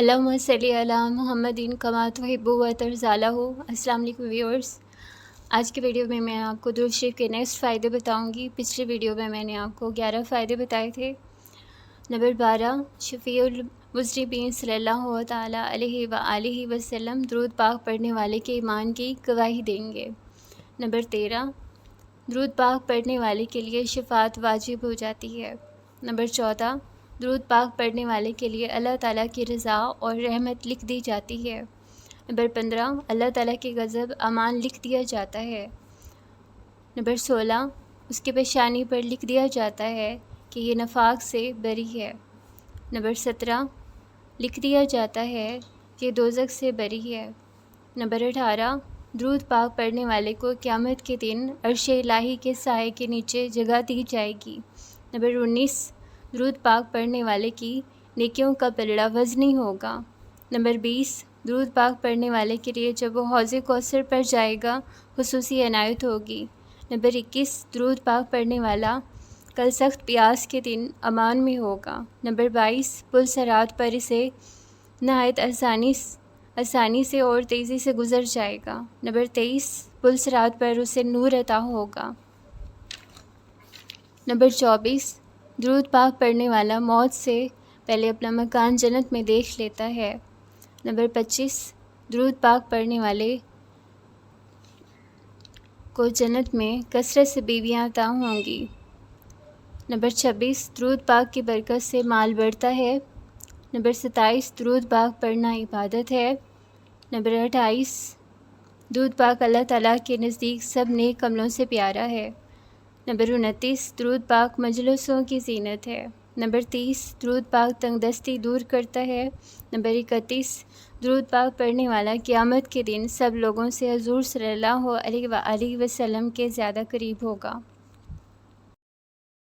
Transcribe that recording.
اللہم صلی علی محمد کما تحب و ترضی۔ السلام علیکم ویورز، آج کے ویڈیو میں آپ کو درود شریف کے نیکسٹ فائدے بتاؤں گی۔ پچھلی ویڈیو میں نے آپ کو 11 فائدے بتائے تھے۔ نمبر 12، شفیع المذنبین صلی اللہ تعالیٰ علیہ وآلہ وسلم درود پاک پڑھنے والے کے ایمان کی گواہی دیں گے۔ نمبر 13، درود پاک پڑھنے والے کے لیے شفاعت واجب ہو جاتی ہے۔ نمبر 14، درود پاک پڑھنے والے کے لیے اللہ تعالیٰ کی رضا اور رحمت لکھ دی جاتی ہے۔ نمبر 15، اللہ تعالیٰ کے غضب امان لکھ دیا جاتا ہے۔ نمبر 16، اس کے پیشانی پر لکھ دیا جاتا ہے کہ یہ نفاق سے بری ہے۔ نمبر 17، لکھ دیا جاتا ہے کہ دوزخ سے بری ہے۔ نمبر 18، درود پاک پڑھنے والے کو قیامت کے دن عرش الہی کے سائے کے نیچے جگہ دی جائے گی۔ نمبر 19، درود پاک پڑھنے والے کی نیکیوں کا پلڑا وزنی ہوگا۔ نمبر 20، درود پاک پڑھنے والے کے لیے جب وہ حوض کوثر پر جائے گا خصوصی عنایت ہوگی۔ نمبر 21، درود پاک پڑھنے والا کل سخت پیاس کے دن امان میں ہوگا۔ نمبر 22، پل صراط پر اسے نہایت آسانی سے اور تیزی سے گزر جائے گا۔ نمبر 23، پل صراط پر اسے نور عطا ہوگا۔ نمبر 24، درود پاک پڑھنے والا موت سے پہلے اپنا مکان جنت میں دیکھ لیتا ہے۔ نمبر 25، درود پاک پڑھنے والے کو جنت میں کثرت سے بیویاں عطا ہوں گی۔ نمبر 26، درود پاک کی برکت سے مال بڑھتا ہے۔ نمبر 27، درود پاک پڑھنا عبادت ہے۔ نمبر 28، درود پاک اللہ تعالیٰ کے نزدیک سب نیک عملوں سے پیارا ہے۔ نمبر 29، درود پاک مجلسوں کی زینت ہے۔ نمبر 30، درود پاک تنگ دستی دور کرتا ہے۔ نمبر 31، درود پاک پڑھنے والا قیامت کے دن سب لوگوں سے حضور صلی اللہ علیہ وآلہ وسلم کے زیادہ قریب ہوگا۔